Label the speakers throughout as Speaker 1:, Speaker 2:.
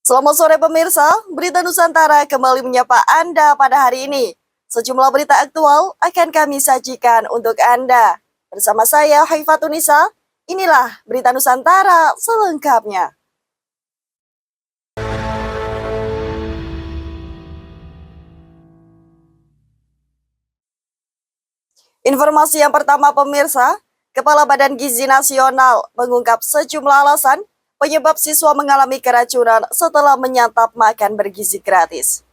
Speaker 1: Selamat sore pemirsa, Berita Nusantara kembali menyapa Anda pada hari ini. Sejumlah berita aktual akan kami sajikan untuk Anda. Bersama saya Haifatunisa, inilah Berita Nusantara selengkapnya. Informasi yang pertama pemirsa, Kepala Badan Gizi Nasional mengungkap sejumlah alasan penyebab siswa mengalami keracunan setelah menyantap makan bergizi gratis.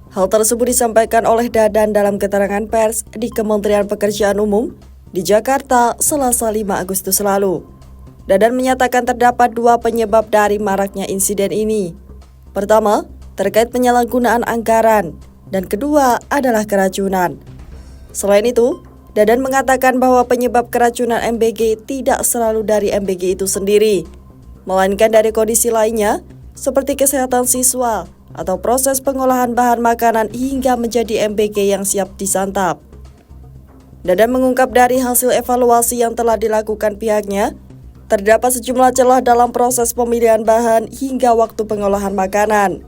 Speaker 1: Hal tersebut disampaikan oleh Dadan dalam keterangan pers di Kementerian Pekerjaan Umum di Jakarta Selasa 5 Agustus lalu. Dadan menyatakan terdapat dua penyebab dari maraknya insiden ini. Pertama, terkait penyalahgunaan anggaran, dan kedua adalah keracunan. Selain itu, Dadan mengatakan bahwa penyebab keracunan MBG tidak selalu dari MBG itu sendiri, melainkan dari kondisi lainnya seperti kesehatan siswa atau proses pengolahan bahan makanan hingga menjadi MBG yang siap disantap. Dadan mengungkap dari hasil evaluasi yang telah dilakukan pihaknya, terdapat sejumlah celah dalam proses pemilihan bahan hingga waktu pengolahan makanan.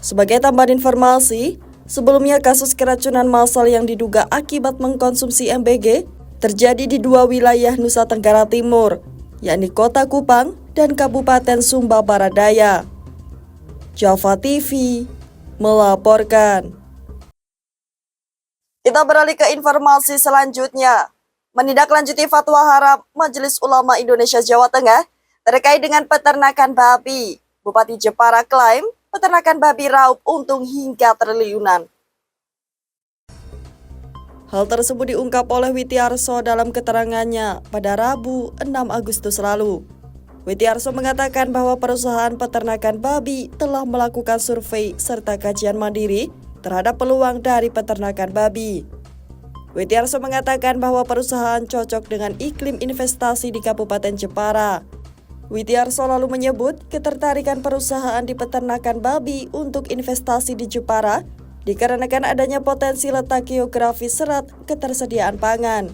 Speaker 1: Sebagai tambahan informasi, sebelumnya kasus keracunan massal yang diduga akibat mengkonsumsi MBG terjadi di dua wilayah Nusa Tenggara Timur, yakni Kota Kupang dan Kabupaten Sumba Barat Daya. Java TV melaporkan. Kita beralih ke informasi selanjutnya. Menindaklanjuti fatwa haram Majelis Ulama Indonesia Jawa Tengah terkait dengan peternakan babi, Bupati Jepara klaim peternakan babi raup untung hingga triliunan. Hal tersebut diungkap oleh Witiarso dalam keterangannya pada Rabu 6 Agustus lalu. Witiarso mengatakan bahwa perusahaan peternakan babi telah melakukan survei serta kajian mandiri terhadap peluang dari peternakan babi. Witiarso mengatakan bahwa perusahaan cocok dengan iklim investasi di Kabupaten Jepara. Witiarso lalu menyebut ketertarikan perusahaan di peternakan babi untuk investasi di Jepara dikarenakan adanya potensi letak geografis serat ketersediaan pangan.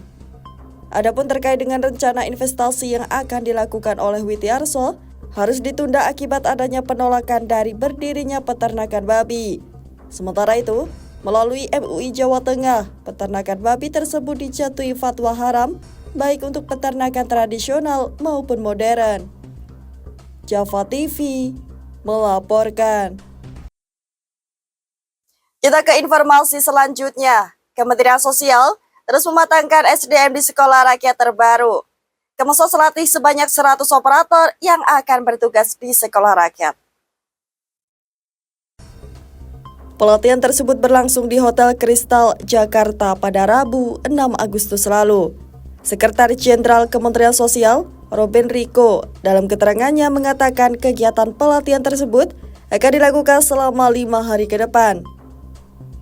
Speaker 1: Adapun terkait dengan rencana investasi yang akan dilakukan oleh Witiarso harus ditunda akibat adanya penolakan dari berdirinya peternakan babi. Sementara itu, melalui MUI Jawa Tengah, peternakan babi tersebut dijatuhi fatwa haram baik untuk peternakan tradisional maupun modern. Java TV melaporkan. Kita ke informasi selanjutnya. Kementerian Sosial terus mematangkan SDM di sekolah rakyat terbaru. Kemensos melatih sebanyak 100 operator yang akan bertugas di sekolah rakyat. Pelatihan tersebut berlangsung di Hotel Kristal, Jakarta pada Rabu 6 Agustus lalu. Sekretaris Jenderal Kementerian Sosial Robin Rico dalam keterangannya mengatakan kegiatan pelatihan tersebut akan dilakukan selama 5 hari ke depan.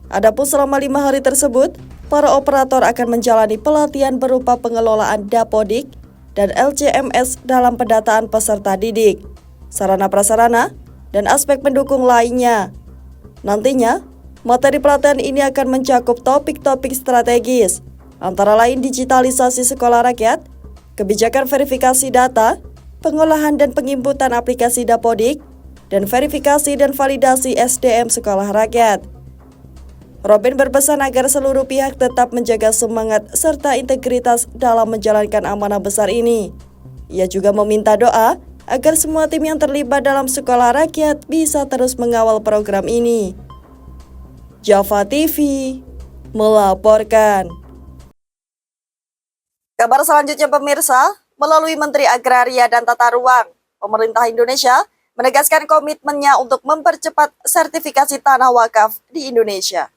Speaker 1: Adapun selama 5 hari tersebut, para operator akan menjalani pelatihan berupa pengelolaan Dapodik dan LCMS dalam pendataan peserta didik, sarana prasarana, dan aspek pendukung lainnya. Nantinya, materi pelatihan ini akan mencakup topik-topik strategis, antara lain digitalisasi sekolah rakyat, kebijakan verifikasi data, pengolahan dan penginputan aplikasi Dapodik, dan verifikasi dan validasi SDM sekolah rakyat. Robin berpesan agar seluruh pihak tetap menjaga semangat serta integritas dalam menjalankan amanah besar ini. Ia juga meminta doa agar semua tim yang terlibat dalam sekolah rakyat bisa terus mengawal program ini. Java TV melaporkan. Kabar selanjutnya pemirsa, melalui Menteri Agraria dan Tata Ruang, pemerintah Indonesia menegaskan komitmennya untuk mempercepat sertifikasi tanah wakaf di Indonesia.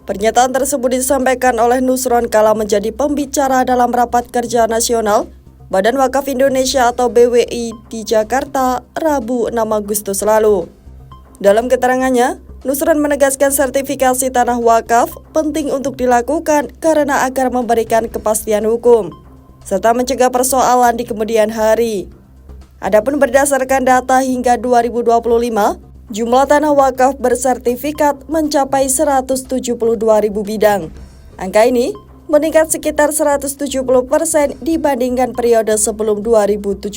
Speaker 1: Pernyataan tersebut disampaikan oleh Nusron kala menjadi pembicara dalam Rapat Kerja Nasional Badan Wakaf Indonesia atau BWI di Jakarta, Rabu 6 Agustus lalu. Dalam keterangannya, Nusron menegaskan sertifikasi tanah wakaf penting untuk dilakukan karena agar memberikan kepastian hukum, serta mencegah persoalan di kemudian hari. Adapun berdasarkan data hingga 2025, jumlah tanah wakaf bersertifikat mencapai 172.000 bidang. Angka ini meningkat sekitar 170% dibandingkan periode sebelum 2017.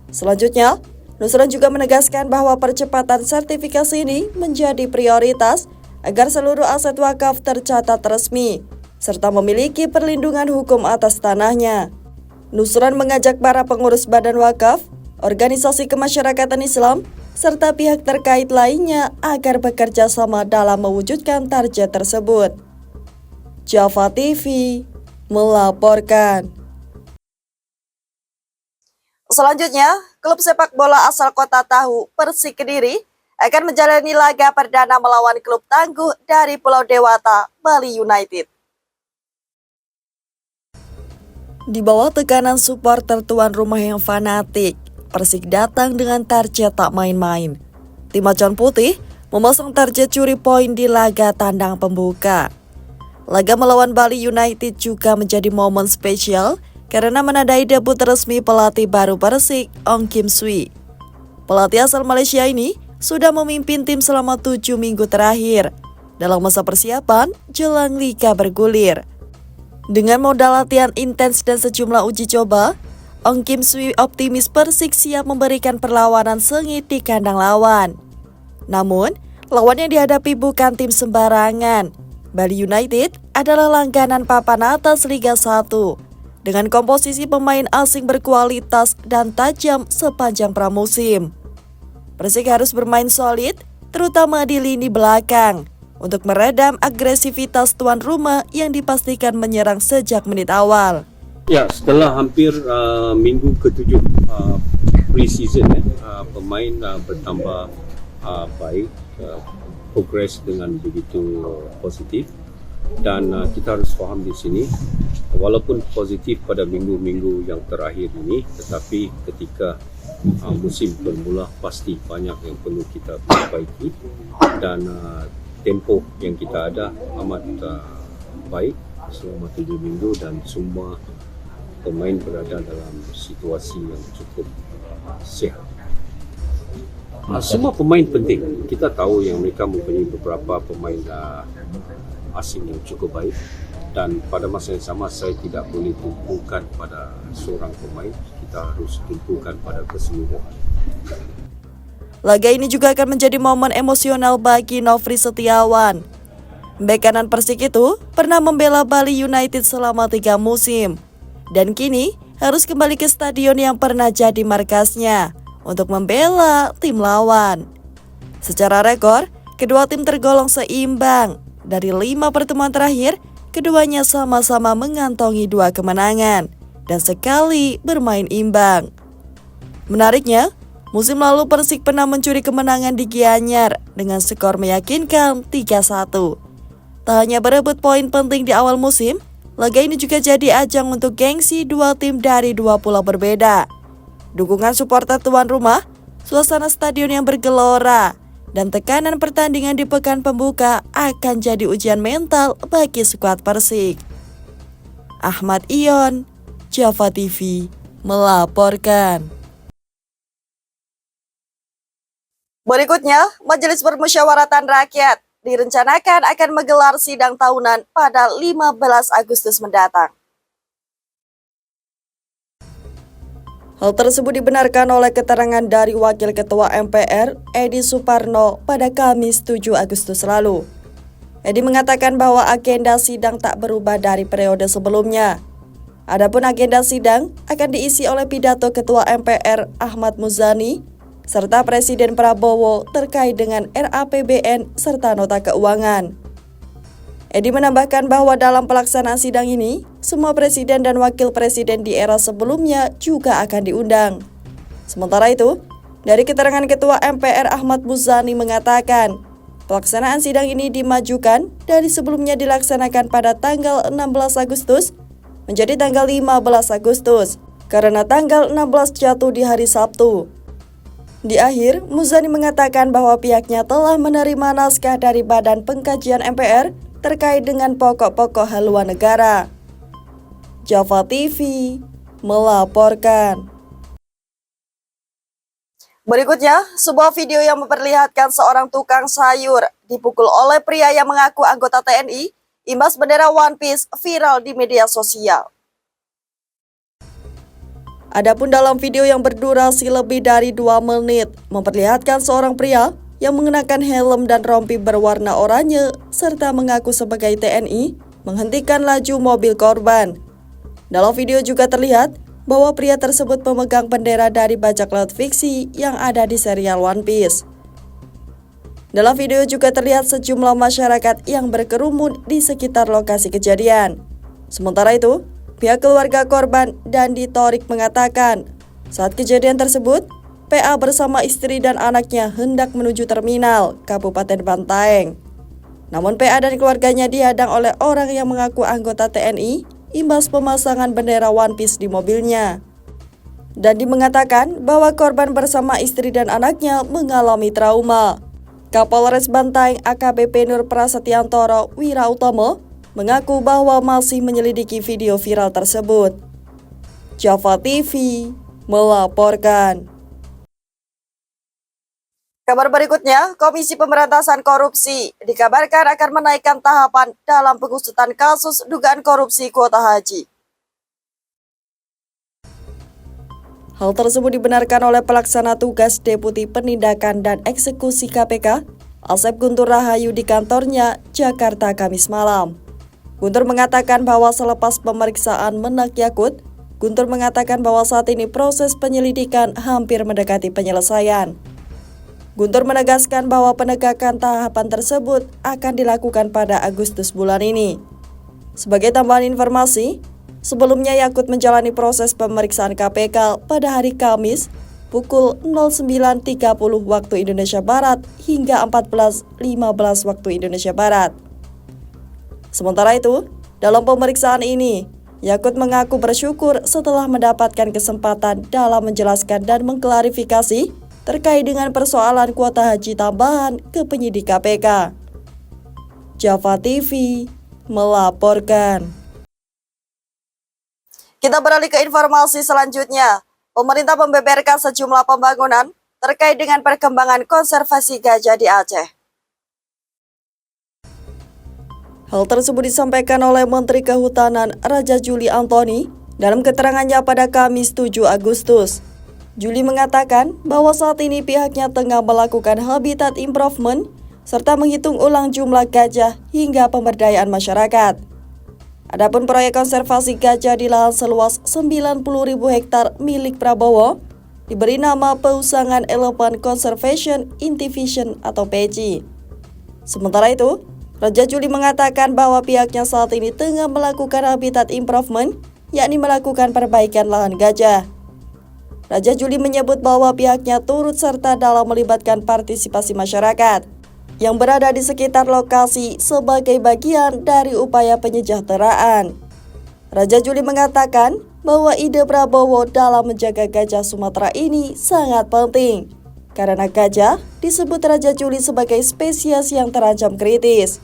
Speaker 1: Selanjutnya, Nusron juga menegaskan bahwa percepatan sertifikasi ini menjadi prioritas agar seluruh aset wakaf tercatat resmi, serta memiliki perlindungan hukum atas tanahnya. Nusron mengajak para pengurus badan wakaf, organisasi kemasyarakatan Islam, serta pihak terkait lainnya agar bekerja sama dalam mewujudkan target tersebut. Java TV melaporkan. Selanjutnya, klub sepak bola asal Kota Tahu, Persik Kediri, akan menjalani laga perdana melawan klub tangguh dari Pulau Dewata, Bali United. Di bawah tekanan supporter tuan rumah yang fanatik, Persik datang dengan target tak main-main. Tim Macan Putih memasang target curi poin di laga tandang pembuka. Laga melawan Bali United juga menjadi momen spesial karena menandai debut resmi pelatih baru Persik, Ong Kim Sui. Pelatih asal Malaysia ini sudah memimpin tim selama 7 minggu terakhir dalam masa persiapan jelang liga bergulir. Dengan modal latihan intens dan sejumlah uji coba, Ong Kim Sui optimis Persik siap memberikan perlawanan sengit di kandang lawan. Namun, lawan yang dihadapi bukan tim sembarangan. Bali United adalah langganan papan atas Liga 1 dengan komposisi pemain asing berkualitas dan tajam sepanjang pramusim. Persik harus bermain solid, terutama di lini belakang, untuk meredam agresivitas tuan rumah yang dipastikan menyerang sejak menit awal.
Speaker 2: Ya, setelah hampir minggu ke-7 pre-season, pemain bertambah baik, progres dengan begitu positif, dan kita harus faham di sini, walaupun positif pada minggu-minggu yang terakhir ini, tetapi ketika musim bermula pasti banyak yang perlu kita perbaiki, dan tempo yang kita ada amat baik selama 7 minggu dan semua pemain berada dalam situasi yang cukup sihat. Semua pemain penting. Kita tahu yang mereka mempunyai beberapa pemain asing yang cukup baik, dan pada masa yang sama saya tidak boleh tumpukan pada seorang pemain. Kita harus tumpukan pada keseluruhan.
Speaker 1: Laga ini juga akan menjadi momen emosional bagi Nofri Setiawan. Bek kanan Persik itu pernah membela Bali United selama 3 musim, dan kini harus kembali ke stadion yang pernah jadi markasnya untuk membela tim lawan. Secara rekor, kedua tim tergolong seimbang. Dari 5 pertemuan terakhir, keduanya sama-sama mengantongi 2 kemenangan dan sekali bermain imbang. Menariknya, musim lalu Persik pernah mencuri kemenangan di Gianyar dengan skor meyakinkan 3-1. Tak hanya berebut poin penting di awal musim, laga ini juga jadi ajang untuk gengsi 2 tim dari 2 pulau berbeda. Dukungan supporter tuan rumah, suasana stadion yang bergelora, dan tekanan pertandingan di pekan pembuka akan jadi ujian mental bagi skuad Persik. Ahmad Ion, Java TV, melaporkan. Berikutnya, Majelis Permusyawaratan Rakyat direncanakan akan menggelar sidang tahunan pada 15 Agustus mendatang. Hal tersebut dibenarkan oleh keterangan dari Wakil Ketua MPR, Edi Suparno, pada Kamis 7 Agustus lalu. Edi mengatakan bahwa agenda sidang tak berubah dari periode sebelumnya. Adapun agenda sidang akan diisi oleh pidato Ketua MPR Ahmad Muzani, serta Presiden Prabowo terkait dengan RAPBN serta nota keuangan. Edi menambahkan bahwa dalam pelaksanaan sidang ini, semua presiden dan wakil presiden di era sebelumnya juga akan diundang. Sementara itu, dari keterangan Ketua MPR Ahmad Muzani mengatakan, pelaksanaan sidang ini dimajukan dari sebelumnya dilaksanakan pada tanggal 16 Agustus menjadi tanggal 15 Agustus, karena tanggal 16 jatuh di hari Sabtu. Di akhir, Muzani mengatakan bahwa pihaknya telah menerima naskah dari Badan Pengkajian MPR terkait dengan pokok-pokok haluan negara. Java TV melaporkan. Berikutnya, sebuah video yang memperlihatkan seorang tukang sayur dipukul oleh pria yang mengaku anggota TNI imbas bendera One Piece viral di media sosial. Adapun dalam video yang berdurasi lebih dari 2 menit, memperlihatkan seorang pria yang mengenakan helm dan rompi berwarna oranye serta mengaku sebagai TNI menghentikan laju mobil korban. Dalam video juga terlihat bahwa pria tersebut memegang bendera dari bajak laut fiksi yang ada di serial One Piece. Dalam video juga terlihat sejumlah masyarakat yang berkerumun di sekitar lokasi kejadian. Sementara itu, pihak keluarga korban Dandi Torik mengatakan, saat kejadian tersebut, PA bersama istri dan anaknya hendak menuju terminal Kabupaten Bantaeng. Namun PA dan keluarganya dihadang oleh orang yang mengaku anggota TNI imbas pemasangan bendera One Piece di mobilnya. Dandi mengatakan bahwa korban bersama istri dan anaknya mengalami trauma. Kapolres Bantaeng AKBP Nur Prasetyantoro Wirautomo mengaku bahwa masih menyelidiki video viral tersebut. Java TV melaporkan. Kabar berikutnya, Komisi Pemberantasan Korupsi dikabarkan akan menaikkan tahapan dalam pengusutan kasus dugaan korupsi kuota haji. Hal tersebut dibenarkan oleh pelaksana tugas Deputi Penindakan dan Eksekusi KPK, Asep Guntur Rahayu di kantornya, Jakarta, Kamis malam. Guntur mengatakan bahwa selepas pemeriksaan Menak Yakut, Guntur mengatakan bahwa saat ini proses penyelidikan hampir mendekati penyelesaian. Guntur menegaskan bahwa penegakan tahapan tersebut akan dilakukan pada Agustus bulan ini. Sebagai tambahan informasi, sebelumnya Yakut menjalani proses pemeriksaan KPK pada hari Kamis pukul 09.30 waktu Indonesia Barat hingga 14.15 waktu Indonesia Barat. Sementara itu, dalam pemeriksaan ini, Yakut mengaku bersyukur setelah mendapatkan kesempatan dalam menjelaskan dan mengklarifikasi terkait dengan persoalan kuota haji tambahan ke penyidik KPK. Java TV melaporkan. Kita beralih ke informasi selanjutnya. Pemerintah membeberkan sejumlah pembangunan terkait dengan perkembangan konservasi gajah di Aceh. Hal tersebut disampaikan oleh Menteri Kehutanan Raja Juli Antoni dalam keterangannya pada Kamis 7 Agustus. Juli mengatakan bahwa saat ini pihaknya tengah melakukan habitat improvement serta menghitung ulang jumlah gajah hingga pemberdayaan masyarakat. Adapun proyek konservasi gajah di lahan seluas 90.000 hektar milik Prabowo diberi nama Peusangan Elephant Conservation Intivision atau PECI. Sementara itu, Raja Juli mengatakan bahwa pihaknya saat ini tengah melakukan habitat improvement, yakni melakukan perbaikan lahan gajah. Raja Juli menyebut bahwa pihaknya turut serta dalam melibatkan partisipasi masyarakat yang berada di sekitar lokasi sebagai bagian dari upaya penyejahteraan. Raja Juli mengatakan bahwa ide Prabowo dalam menjaga gajah Sumatera ini sangat penting, karena gajah disebut Raja Juli sebagai spesies yang terancam kritis.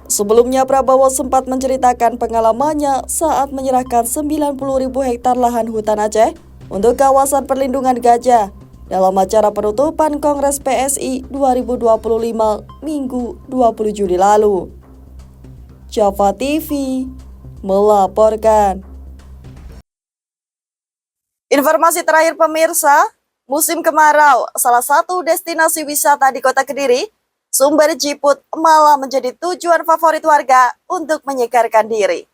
Speaker 1: Sebelumnya Prabowo sempat menceritakan pengalamannya saat menyerahkan 90.000 hektar lahan hutan Aceh untuk kawasan perlindungan gajah dalam acara penutupan Kongres PSI 2025 Minggu 20 Juli lalu. Java TV melaporkan. Informasi terakhir pemirsa, musim kemarau, salah satu destinasi wisata di Kota Kediri, Sumber Jiput malah menjadi tujuan favorit warga untuk menyegarkan diri.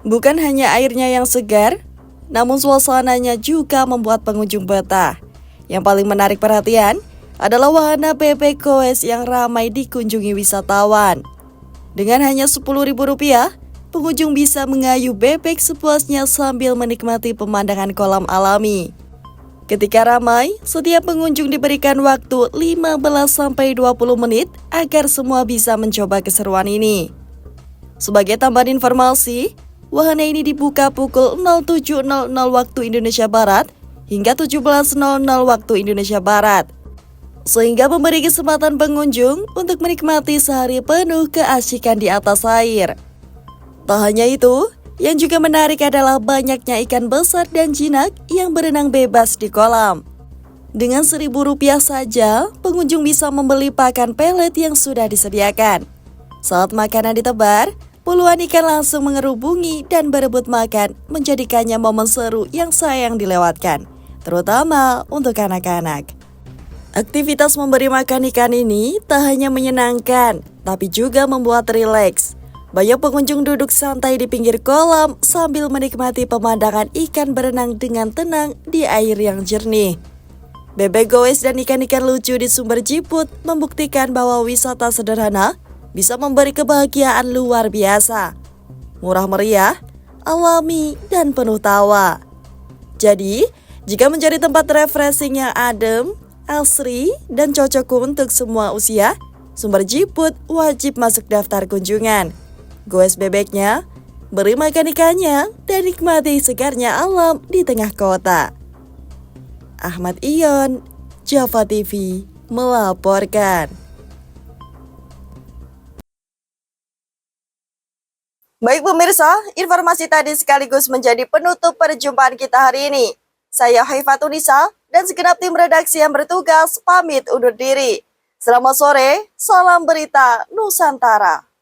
Speaker 1: Bukan hanya airnya yang segar, namun suasananya juga membuat pengunjung betah. Yang paling menarik perhatian adalah wahana bebek goes yang ramai dikunjungi wisatawan. Dengan hanya Rp10.000, pengunjung bisa mengayuh bebek sepuasnya sambil menikmati pemandangan kolam alami. Ketika ramai, setiap pengunjung diberikan waktu 15-20 menit agar semua bisa mencoba keseruan ini. Sebagai tambahan informasi, wahana ini dibuka pukul 07.00 waktu Indonesia Barat hingga 17.00 waktu Indonesia Barat, sehingga memberi kesempatan pengunjung untuk menikmati sehari penuh keasikan di atas air. Tak hanya itu, yang juga menarik adalah banyaknya ikan besar dan jinak yang berenang bebas di kolam. Dengan Rp1.000 saja, pengunjung bisa membeli pakan pelet yang sudah disediakan. Saat makanan ditebar, puluhan ikan langsung mengerubungi dan berebut makan, menjadikannya momen seru yang sayang dilewatkan, terutama untuk anak-anak. Aktivitas memberi makan ikan ini tak hanya menyenangkan, tapi juga membuat rileks. Banyak pengunjung duduk santai di pinggir kolam sambil menikmati pemandangan ikan berenang dengan tenang di air yang jernih. Bebek goes dan ikan-ikan lucu di Sumber Jiput membuktikan bahwa wisata sederhana bisa memberi kebahagiaan luar biasa. Murah meriah, alami, dan penuh tawa. Jadi, jika mencari tempat refreshing yang adem, asri, dan cocok untuk semua usia, Sumber Jiput wajib masuk daftar kunjungan. Goes bebeknya, beri makan ikannya, dan nikmati segarnya alam di tengah kota. Ahmad Ion, Java TV, melaporkan. Baik pemirsa, informasi tadi sekaligus menjadi penutup perjumpaan kita hari ini. Saya Haifatunisa dan segenap tim redaksi yang bertugas pamit undur diri. Selamat sore, salam berita Nusantara.